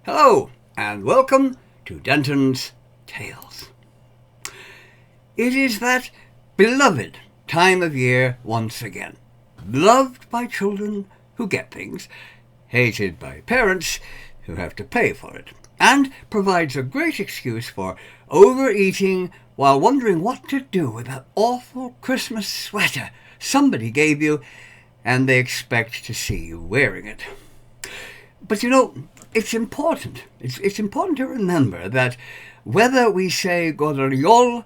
Hello, and welcome to Denton's Tales. It is that beloved time of year once again. Loved by children who get things, hated by parents who have to pay for it, and provides a great excuse for overeating while wondering what to do with that awful Christmas sweater somebody gave you and they expect to see you wearing it. But it's important. It's important to remember that whether we say Goder JOL,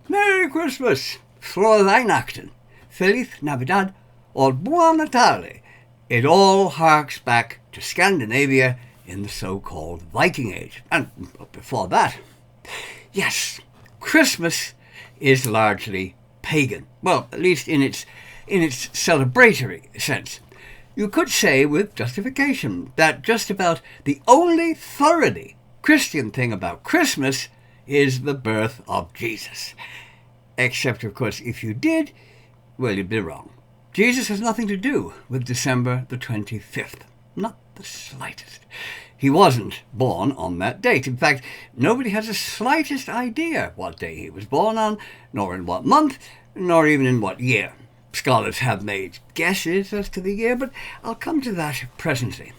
Merry Christmas, Frohe Weihnachten, Feliz Navidad, or Buon Natale, it all harks back to Scandinavia in the so-called Viking Age. And before that, yes, Christmas is largely pagan. Well, at least in its celebratory sense. You could say with justification that just about the only thoroughly Christian thing about Christmas is the birth of Jesus. Except, of course, if you did, well, you'd be wrong. Jesus has nothing to do with December the 25th. Not the slightest. He wasn't born on that date. In fact, nobody has the slightest idea what day he was born on, nor in what month, nor even in what year. Scholars have made guesses as to the year, but I'll come to that presently.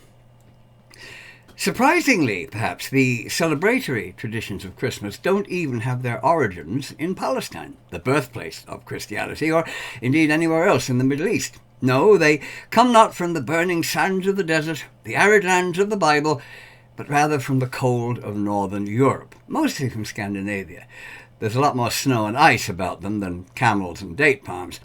Surprisingly, perhaps, the celebratory traditions of Christmas don't even have their origins in Palestine, the birthplace of Christianity, or indeed anywhere else in the Middle East. No, they come not from the burning sands of the desert, the arid lands of the Bible, but rather from the cold of northern Europe, mostly from Scandinavia. There's a lot more snow and ice about them than camels and date palms.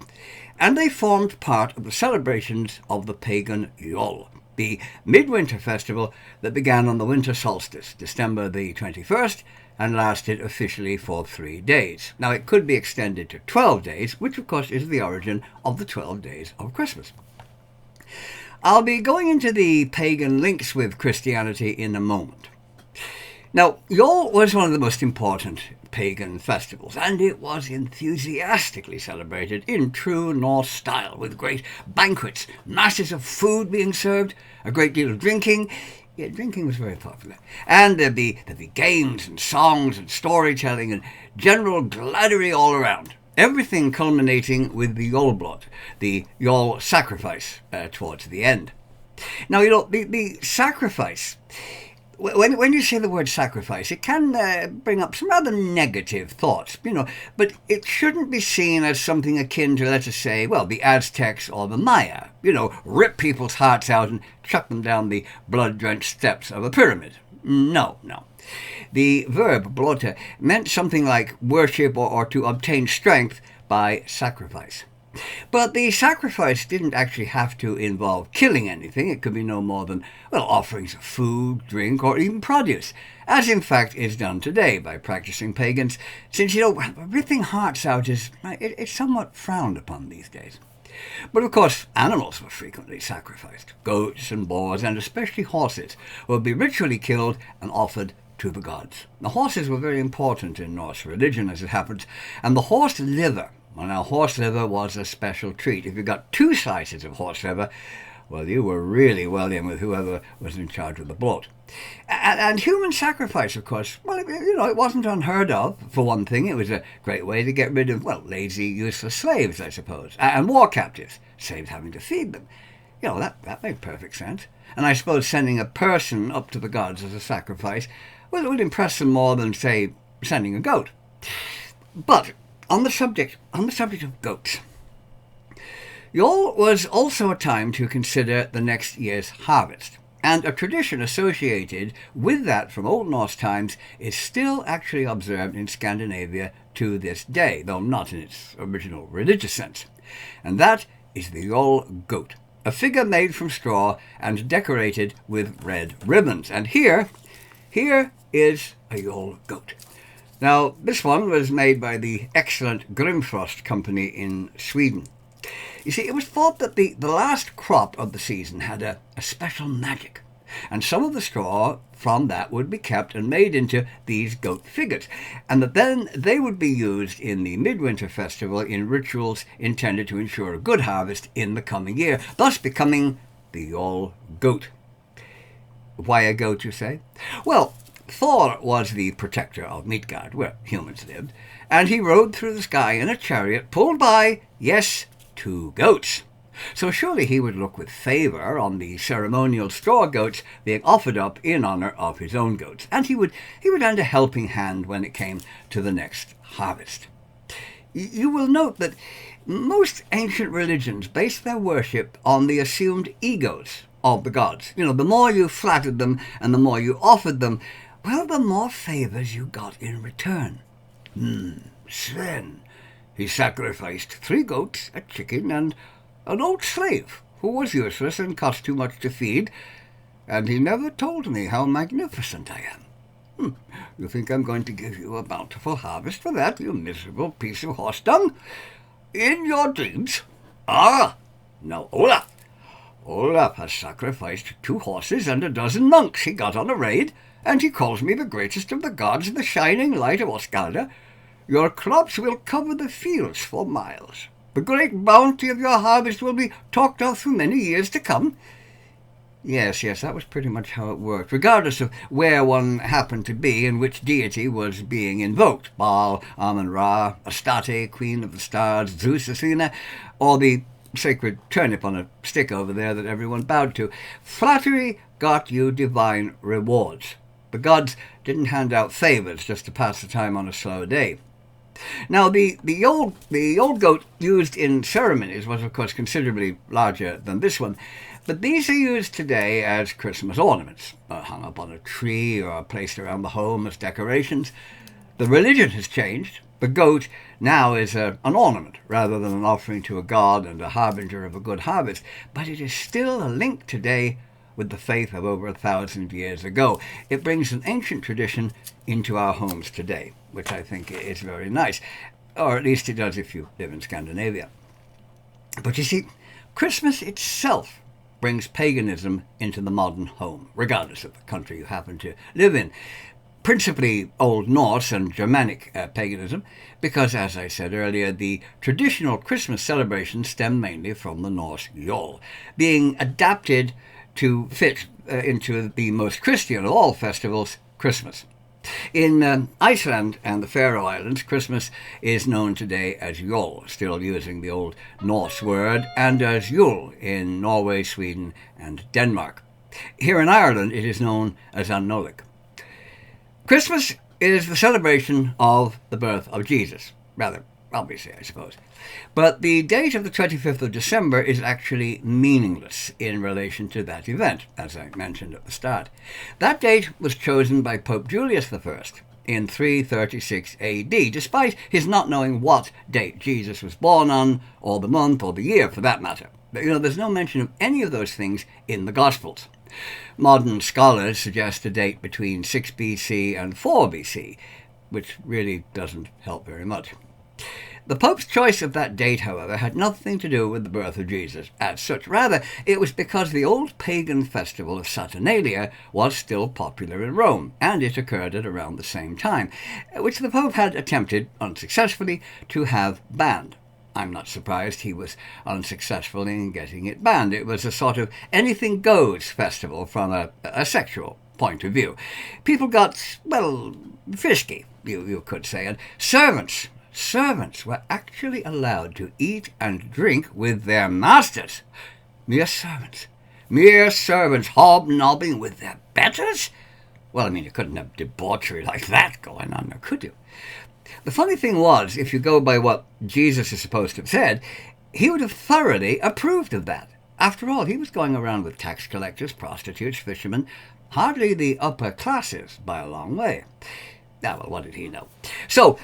And they formed part of the celebrations of the pagan JOL, the midwinter festival that began on the winter solstice, December the 21st, and lasted officially for 3 days. Now, it could be extended to 12 days, which of course is the origin of the 12 days of Christmas. I'll be going into the pagan links with Christianity in a moment. Now, JOL was one of the most important pagan festivals, and it was enthusiastically celebrated in true Norse style, with great banquets, masses of food being served, a great deal of drinking. Yeah, drinking was very popular. And there'd be games and songs and storytelling and general gladdery all around. Everything culminating with the Jolblot, the JOL sacrifice, towards the end. Now, the sacrifice, when you say the word sacrifice, it can bring up some rather negative thoughts, but it shouldn't be seen as something akin to, let's just say, well, the Aztecs or the Maya, rip people's hearts out and chuck them down the blood-drenched steps of a pyramid. No. The verb blote meant something like worship or to obtain strength by sacrifice. But the sacrifice didn't actually have to involve killing anything. It could be no more than, offerings of food, drink, or even produce, as in fact is done today by practicing pagans, since, ripping hearts out it's somewhat frowned upon these days. But of course, animals were frequently sacrificed. Goats and boars, and especially horses, would be ritually killed and offered to the gods. The horses were very important in Norse religion, as it happens, and the horse liver, now, horse liver was a special treat. If you got 2 slices of horse liver, well, you were really well in with whoever was in charge of the bloat. And human sacrifice, of course, well, it wasn't unheard of. For one thing, it was a great way to get rid of, lazy, useless slaves, I suppose, and war captives, saved having to feed them. That made perfect sense. And I suppose sending a person up to the gods as a sacrifice, well, it would impress them more than, say, sending a goat. But on the subject of goats, JOL was also a time to consider the next year's harvest, and a tradition associated with that from Old Norse times is still actually observed in Scandinavia to this day, though not in its original religious sense. And that is the JOL goat, a figure made from straw and decorated with red ribbons. And here is a JOL goat. Now, this one was made by the excellent Grimfrost company in Sweden. You see, it was thought that the last crop of the season had a special magic, and some of the straw from that would be kept and made into these goat figures, and that then they would be used in the midwinter festival in rituals intended to ensure a good harvest in the coming year, thus becoming the JOL goat. Why a goat, you say? Well, Thor was the protector of Midgard, where humans lived, and he rode through the sky in a chariot pulled by, yes, 2 goats. So surely he would look with favour on the ceremonial straw goats being offered up in honour of his own goats, and he would lend a helping hand when it came to the next harvest. You will note that most ancient religions based their worship on the assumed egos of the gods. The more you flattered them and the more you offered them, well, the more favours you got in return. Sven, he sacrificed 3 goats, a chicken, and an old slave who was useless and cost too much to feed, and he never told me how magnificent I am. You think I'm going to give you a bountiful harvest for that, you miserable piece of horse dung? In your dreams? Ah, now Olaf has sacrificed 2 horses and a dozen monks he got on a raid, and he calls me the greatest of the gods in the shining light of Oskalda. Your crops will cover the fields for miles. The great bounty of your harvest will be talked of for many years to come. Yes, that was pretty much how it worked, regardless of where one happened to be and which deity was being invoked. Baal, Amun-Ra, Astarte, Queen of the Stars, Zeus, Athena, or the sacred turnip on a stick over there that everyone bowed to. Flattery got you divine rewards. The gods didn't hand out favours just to pass the time on a slow day. Now, the old goat used in ceremonies was, of course, considerably larger than this one, but these are used today as Christmas ornaments, hung up on a tree or placed around the home as decorations. The religion has changed. The goat now is an ornament rather than an offering to a god and a harbinger of a good harvest, but it is still a link today with the faith of over 1,000 years ago. It brings an ancient tradition into our homes today, which I think is very nice, or at least it does if you live in Scandinavia. But you see, Christmas itself brings paganism into the modern home, regardless of the country you happen to live in. Principally Old Norse and Germanic paganism, because, as I said earlier, the traditional Christmas celebrations stem mainly from the Norse JOL, being adapted to fit into the most Christian of all festivals, Christmas. In Iceland and the Faroe Islands, Christmas is known today as JOL, still using the Old Norse word, and as Jul in Norway, Sweden, and Denmark. Here in Ireland, it is known as An Nolig. Christmas is the celebration of the birth of Jesus, rather obviously, I suppose. But the date of the 25th of December is actually meaningless in relation to that event, as I mentioned at the start. That date was chosen by Pope Julius I in 336 AD, despite his not knowing what date Jesus was born on, or the month, or the year, for that matter. But, there's no mention of any of those things in the Gospels. Modern scholars suggest a date between 6 BC and 4 BC, which really doesn't help very much. The Pope's choice of that date, however, had nothing to do with the birth of Jesus as such. Rather, it was because the old pagan festival of Saturnalia was still popular in Rome, and it occurred at around the same time, which the Pope had attempted, unsuccessfully, to have banned. I'm not surprised he was unsuccessful in getting it banned. It was a sort of anything-goes festival from a sexual point of view. People got, well, frisky, you could say, and Servants were actually allowed to eat and drink with their masters. Mere servants hobnobbing with their betters? Well, you couldn't have debauchery like that going on there, could you? The funny thing was, if you go by what Jesus is supposed to have said, he would have thoroughly approved of that. After all, he was going around with tax collectors, prostitutes, fishermen, hardly the upper classes by a long way. Now, well, what did he know? So,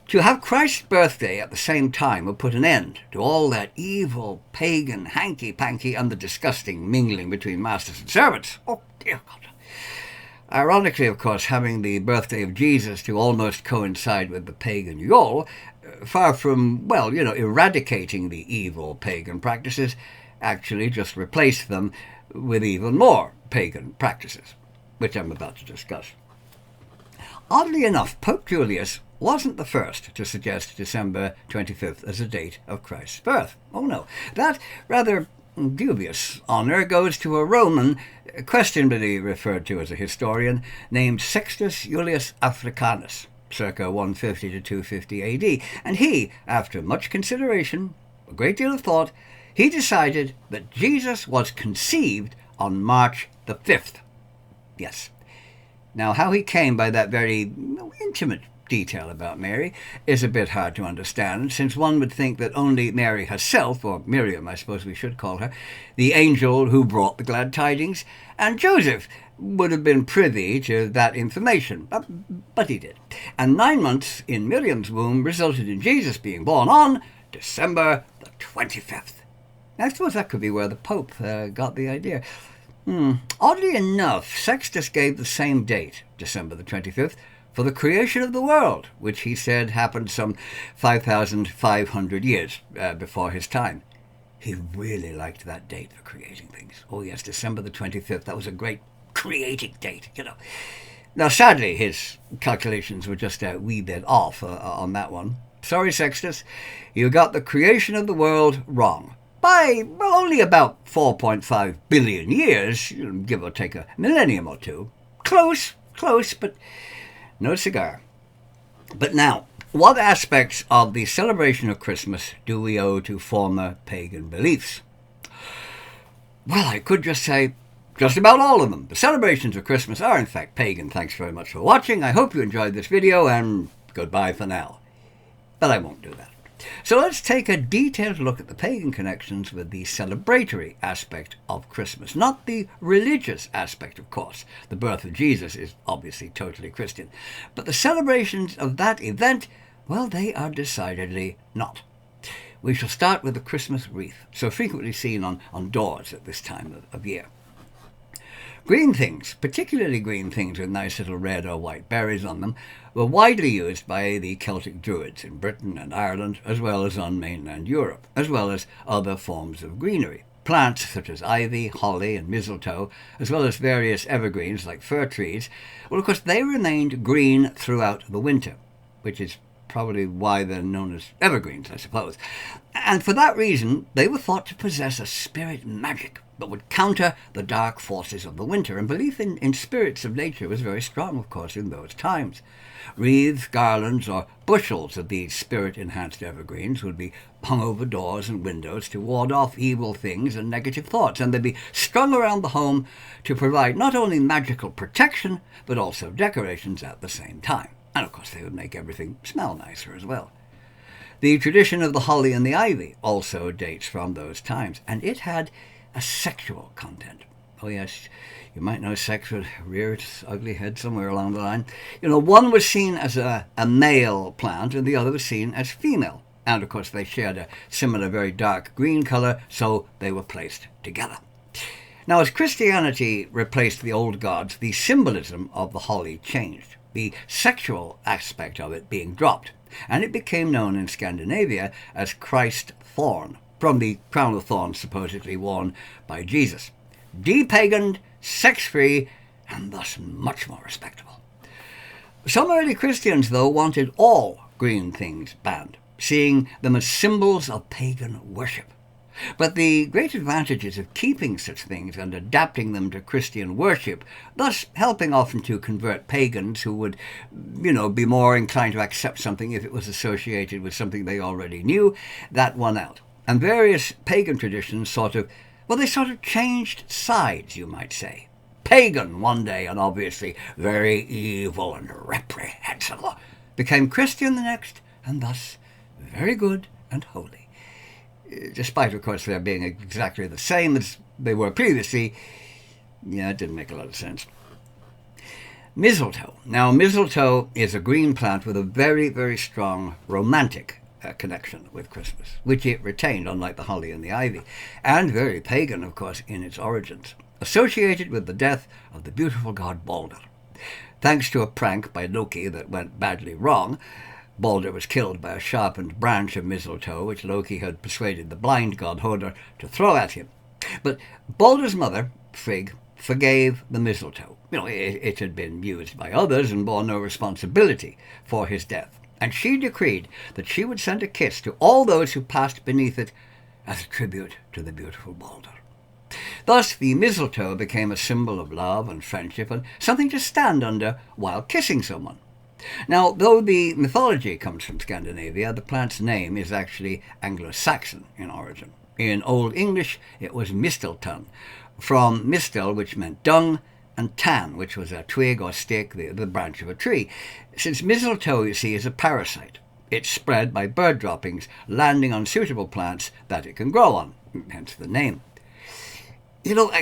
to have Christ's birthday at the same time would put an end to all that evil, pagan, hanky-panky and the disgusting mingling between masters and servants. Oh, dear God. Ironically, of course, having the birthday of Jesus to almost coincide with the pagan Yule, far from, eradicating the evil pagan practices, actually just replaced them with even more pagan practices, which I'm about to discuss. Oddly enough, Pope Julius wasn't the first to suggest December 25th as a date of Christ's birth. Oh no, that rather dubious honour goes to a Roman, questionably referred to as a historian, named Sextus Iulius Africanus, circa 150 to 250 AD. And he, after much consideration, a great deal of thought, he decided that Jesus was conceived on March the 5th. Yes. Now, how he came by that very intimate detail about Mary is a bit hard to understand, since one would think that only Mary herself, or Miriam I suppose we should call her, the angel who brought the glad tidings, and Joseph would have been privy to that information, but he did. And 9 months in Miriam's womb resulted in Jesus being born on December the 25th. I suppose that could be where the Pope got the idea. Oddly enough, Sextus gave the same date, December the 25th, for the creation of the world, which he said happened some 5,500 years before his time. He really liked that date for creating things. Oh yes, December the 25th, that was a great creating date, you know. Now sadly, his calculations were just a wee bit off on that one. Sorry, Sextus, you got the creation of the world wrong. By, well, only about 4.5 billion years, give or take a millennium or two. Close, but no cigar. But now, what aspects of the celebration of Christmas do we owe to former pagan beliefs? Well, I could just say just about all of them. The celebrations of Christmas are in fact pagan. Thanks very much for watching. I hope you enjoyed this video, and goodbye for now. But I won't do that. So let's take a detailed look at the pagan connections with the celebratory aspect of Christmas. Not the religious aspect, of course. The birth of Jesus is obviously totally Christian. But the celebrations of that event, well, they are decidedly not. We shall start with the Christmas wreath, so frequently seen on doors at this time of year. Green things, particularly green things with nice little red or white berries on them, were widely used by the Celtic Druids in Britain and Ireland, as well as on mainland Europe, as well as other forms of greenery. Plants such as ivy, holly and mistletoe, as well as various evergreens like fir trees, well, of course, they remained green throughout the winter, which is probably why they're known as evergreens, I suppose. And for that reason, they were thought to possess a spirit magic that would counter the dark forces of the winter, and belief in spirits of nature was very strong, of course, in those times. Wreaths, garlands, or bushels of these spirit-enhanced evergreens would be hung over doors and windows to ward off evil things and negative thoughts, and they'd be strung around the home to provide not only magical protection, but also decorations at the same time. And of course they would make everything smell nicer as well. The tradition of the holly and the ivy also dates from those times, and it had a sexual content. Oh yes, you might know sex would rear its ugly head somewhere along the line. You know, one was seen as a male plant and the other was seen as female. And of course they shared a similar very dark green colour, so they were placed together. Now, as Christianity replaced the old gods, the symbolism of the holly changed, the sexual aspect of it being dropped, and it became known in Scandinavia as Christ thorn, from the crown of thorns supposedly worn by Jesus. Depaganed, sex-free, and thus much more respectable. Some early Christians, though, wanted all green things banned, seeing them as symbols of pagan worship. But the great advantages of keeping such things and adapting them to Christian worship, thus helping often to convert pagans who would, be more inclined to accept something if it was associated with something they already knew, that won out. And various pagan traditions sort of changed sides, you might say. Pagan one day, and obviously very evil and reprehensible, became Christian the next, and thus very good and holy. Despite, of course, their being exactly the same as they were previously, it didn't make a lot of sense. Mistletoe. Now, mistletoe is a green plant with a very, very strong romantic connection with Christmas, which it retained, unlike the holly and the ivy, and very pagan, of course, in its origins, associated with the death of the beautiful god Balder. Thanks to a prank by Loki that went badly wrong, Balder was killed by a sharpened branch of mistletoe, which Loki had persuaded the blind god Hodor to throw at him. But Balder's mother, Frigg, forgave the mistletoe. It had been used by others and bore no responsibility for his death. And she decreed that she would send a kiss to all those who passed beneath it as a tribute to the beautiful Balder. Thus, the mistletoe became a symbol of love and friendship and something to stand under while kissing someone. Now, though the mythology comes from Scandinavia, the plant's name is actually Anglo-Saxon in origin. In Old English, it was mistelton, from mistel, which meant dung, and tan, which was a twig or stick, the branch of a tree. Since mistletoe, you see, is a parasite, it's spread by bird droppings landing on suitable plants that it can grow on, hence the name. You know,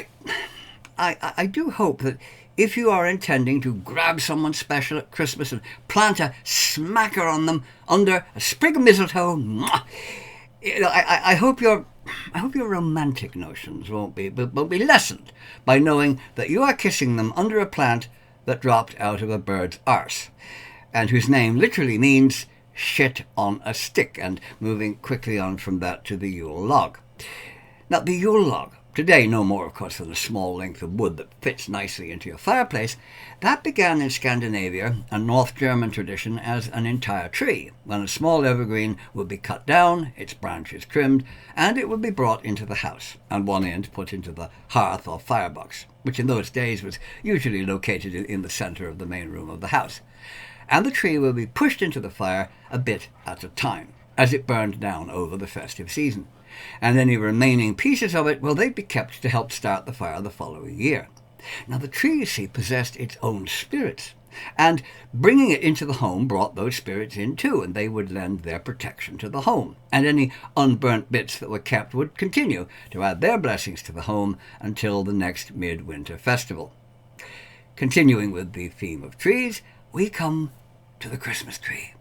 I do hope that if you are intending to grab someone special at Christmas and plant a smacker on them under a sprig of mistletoe, you know, I hope your romantic notions won't be lessened by knowing that you are kissing them under a plant that dropped out of a bird's arse, and whose name literally means shit on a stick, and moving quickly on from that to the Yule log. Now, the Yule log, today no more, of course, than a small length of wood that fits nicely into your fireplace, that began in Scandinavia, a North German tradition, as an entire tree, when a small evergreen would be cut down, its branches trimmed, and it would be brought into the house, and one end put into the hearth or firebox, which in those days was usually located in the centre of the main room of the house. And the tree would be pushed into the fire a bit at a time, as it burned down over the festive season. And any remaining pieces of it, well, they'd be kept to help start the fire the following year. Now, the tree, you see, possessed its own spirits, and bringing it into the home brought those spirits in too, and they would lend their protection to the home. And any unburnt bits that were kept would continue to add their blessings to the home until the next midwinter festival. Continuing with the theme of trees, we come to the Christmas tree.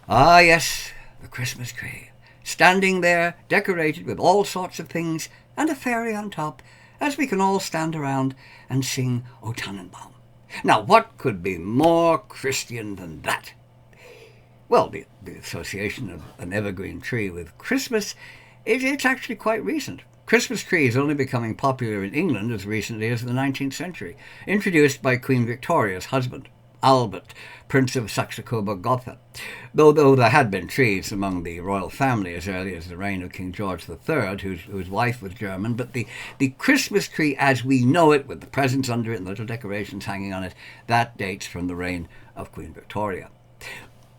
Ah, yes, the Christmas tree, standing there, decorated with all sorts of things, and a fairy on top, as we can all stand around and sing O Tannenbaum. Now, what could be more Christian than that? Well, the association of an evergreen tree with Christmas, it's actually quite recent. Christmas tree is only becoming popular in England as recently as the 19th century, introduced by Queen Victoria's husband, Albert, Prince of Saxe-Coburg-Gotha, though there had been trees among the royal family as early as the reign of King George III, whose wife was German, but the Christmas tree as we know it, with the presents under it and little decorations hanging on it, that dates from the reign of Queen Victoria.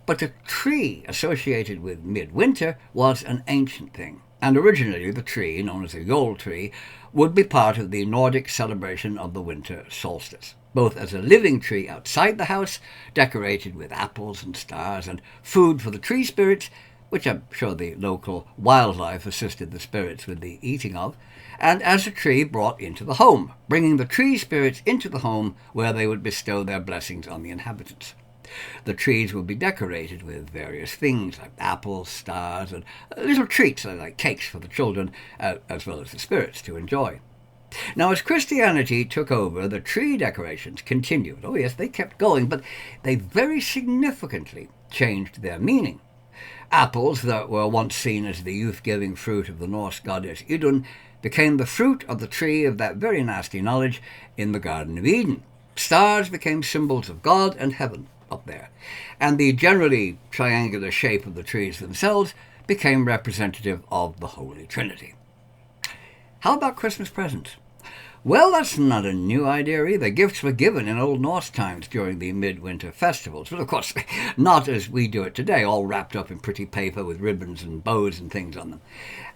But the tree associated with midwinter was an ancient thing, and originally the tree, known as the JOL tree, would be part of the Nordic celebration of the winter solstice, both as a living tree outside the house, decorated with apples and stars and food for the tree spirits, which I'm sure the local wildlife assisted the spirits with the eating of, and as a tree brought into the home, bringing the tree spirits into the home where they would bestow their blessings on the inhabitants. The trees would be decorated with various things like apples, stars, and little treats like cakes for the children, as well as the spirits to enjoy. Now, as Christianity took over, the tree decorations continued. Oh yes, they kept going, but they very significantly changed their meaning. Apples that were once seen as the youth-giving fruit of the Norse goddess Idun became the fruit of the tree of that very nasty knowledge in the Garden of Eden. Stars became symbols of God and heaven up there, and the generally triangular shape of the trees themselves became representative of the Holy Trinity. How about Christmas presents? Well, that's not a new idea either. Gifts were given in Old Norse times during the midwinter festivals, but of course not as we do it today, all wrapped up in pretty paper with ribbons and bows and things on them.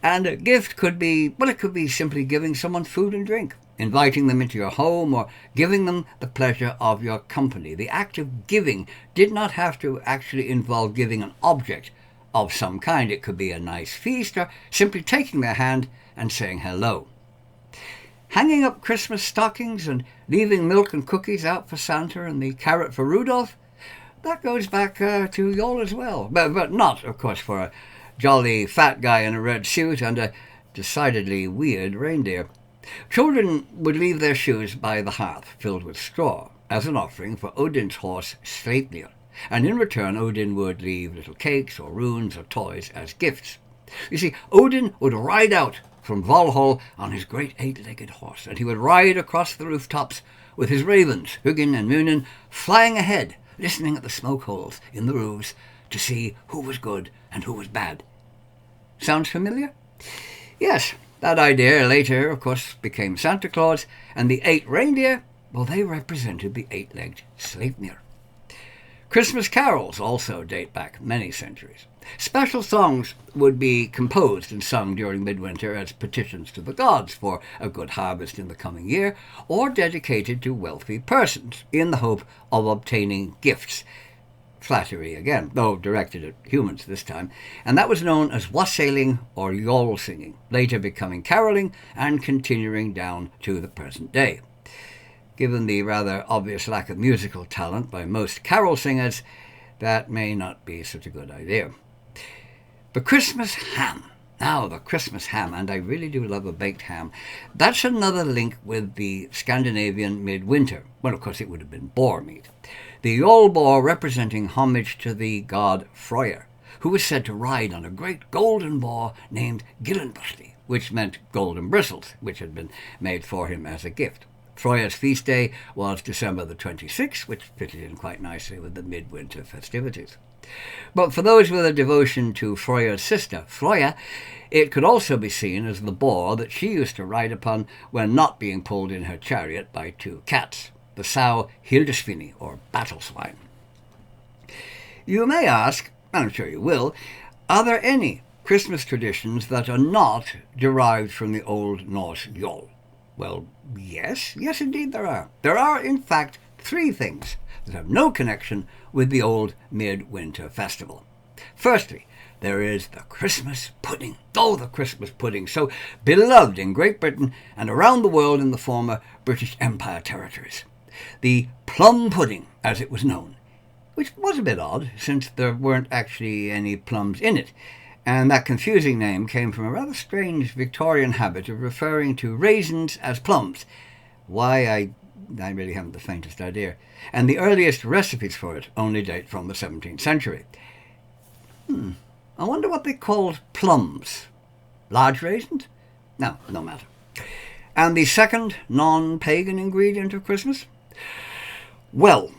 And a gift could be, well, it could be simply giving someone food and drink, inviting them into your home, or giving them the pleasure of your company. The act of giving did not have to actually involve giving an object of some kind. It could be a nice feast, or simply taking their hand and saying hello. Hanging up Christmas stockings and leaving milk and cookies out for Santa and the carrot for Rudolph, that goes back to JOL as well. But not, of course, for a jolly fat guy in a red suit and a decidedly weird reindeer. Children would leave their shoes by the hearth filled with straw as an offering for Odin's horse Sleipnir, and in return Odin would leave little cakes or runes or toys as gifts. You see, Odin would ride out from Valhall on his great 8-legged horse, and he would ride across the rooftops with his ravens, Hugin and Munin, flying ahead, listening at the smoke holes in the roofs to see who was good and who was bad. Sounds familiar? Yes, that idea later, of course, became Santa Claus, and the 8 reindeer, well, they represented the 8-legged Sleipnir. Christmas carols also date back many centuries. Special songs would be composed and sung during midwinter as petitions to the gods for a good harvest in the coming year, or dedicated to wealthy persons in the hope of obtaining gifts. Flattery again, though directed at humans this time, and that was known as wassailing or JOL singing, later becoming caroling and continuing down to the present day. Given the rather obvious lack of musical talent by most carol singers, that may not be such a good idea. The Christmas ham. Now, the Christmas ham, and I really do love a baked ham. That's another link with the Scandinavian midwinter. Well, of course, it would have been boar meat. The JOL boar representing homage to the god Freyr, who was said to ride on a great golden boar named Gillenbursti, which meant golden bristles, which had been made for him as a gift. Freya's feast day was December the 26th, which fitted in quite nicely with the midwinter festivities. But for those with a devotion to Freya's sister, Freya, it could also be seen as the boar that she used to ride upon when not being pulled in her chariot by 2 cats, the sow Hildesvini, or battle swine. You may ask, and I'm sure you will, are there any Christmas traditions that are not derived from the Old Norse JOL? Well, yes indeed there are. There are, in fact, 3 things that have no connection with the old midwinter festival. Firstly, there is the Christmas pudding. Oh, the Christmas pudding, so beloved in Great Britain and around the world in the former British Empire territories. The plum pudding, as it was known, which was a bit odd since there weren't actually any plums in it. And that confusing name came from a rather strange Victorian habit of referring to raisins as plums. Why, I really haven't the faintest idea. And the earliest recipes for it only date from the 17th century. I wonder what they called plums. Large raisins? No matter. And the second non-pagan ingredient of Christmas? Well,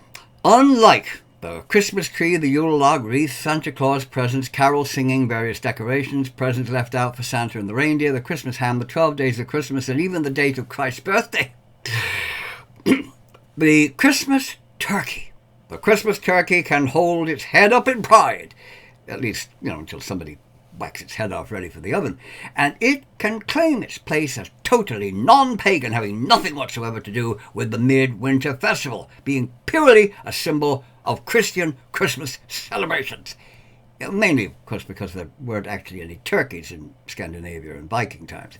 unlike the Christmas tree, the Yule log, wreath, Santa Claus presents, carol singing, various decorations, presents left out for Santa and the reindeer, the Christmas ham, the 12 days of Christmas, and even the date of Christ's birthday. The Christmas turkey. The Christmas turkey can hold its head up in pride, at least, until somebody whacks its head off ready for the oven, and it can claim its place as totally non-pagan, having nothing whatsoever to do with the midwinter festival, being purely a symbol of Christian Christmas celebrations. Mainly, of course, because there weren't actually any turkeys in Scandinavia in Viking times.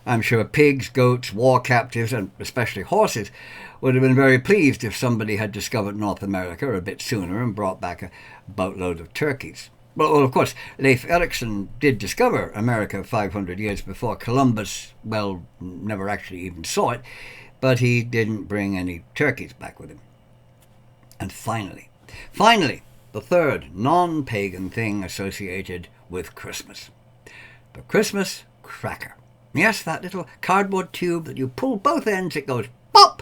I'm sure pigs, goats, war captives, and especially horses would have been very pleased if somebody had discovered North America a bit sooner and brought back a boatload of turkeys. Well, of course, Leif Erikson did discover America 500 years before Columbus, never actually even saw it, but he didn't bring any turkeys back with him. And finally, the third non-pagan thing associated with Christmas. The Christmas cracker. Yes, that little cardboard tube that you pull both ends, it goes pop,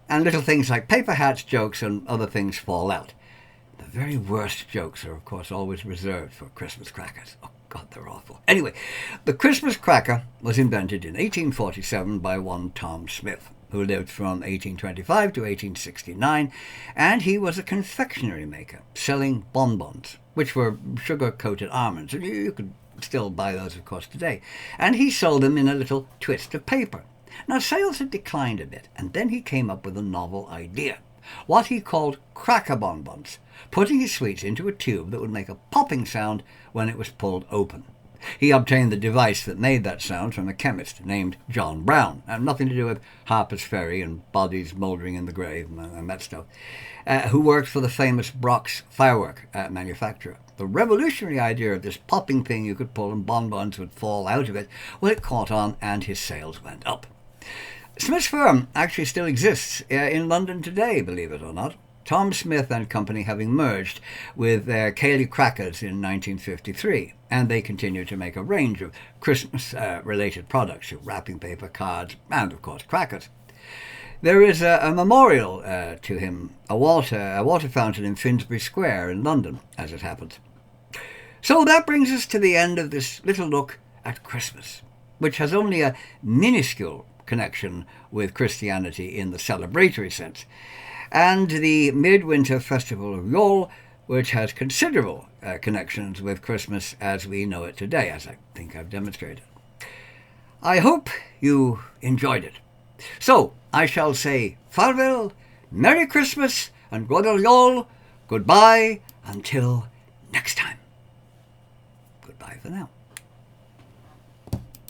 and little things like paper hats, jokes, and other things fall out. The very worst jokes are, of course, always reserved for Christmas crackers. Oh, God, they're awful. Anyway, the Christmas cracker was invented in 1847 by one Tom Smith, who lived from 1825 to 1869, and he was a confectionery maker, selling bonbons, which were sugar-coated almonds. You could still buy those, of course, today. And he sold them in a little twist of paper. Now, sales had declined a bit, and then he came up with a novel idea, what he called cracker bonbons, putting his sweets into a tube that would make a popping sound when it was pulled open. He obtained the device that made that sound from a chemist named John Brown, and nothing to do with Harper's Ferry and bodies mouldering in the grave and that stuff, who worked for the famous Brock's firework manufacturer. The revolutionary idea of this popping thing you could pull and bonbons would fall out of it, well, it caught on and his sales went up. Smith's firm actually still exists in London today, believe it or not. Tom Smith and Company having merged with Cayley Crackers in 1953, and they continue to make a range of Christmas-related products, wrapping paper, cards, and, of course, crackers. There is a memorial to him, a water fountain in Finsbury Square in London, as it happens. So that brings us to the end of this little look at Christmas. which has only a minuscule connection with Christianity in the celebratory sense, and the midwinter festival of JOL, which has considerable connections with Christmas as we know it today, as I think I've demonstrated. I hope you enjoyed it. So I shall say farewell, Merry Christmas, and Godel JOL. Goodbye until next time. Goodbye for now.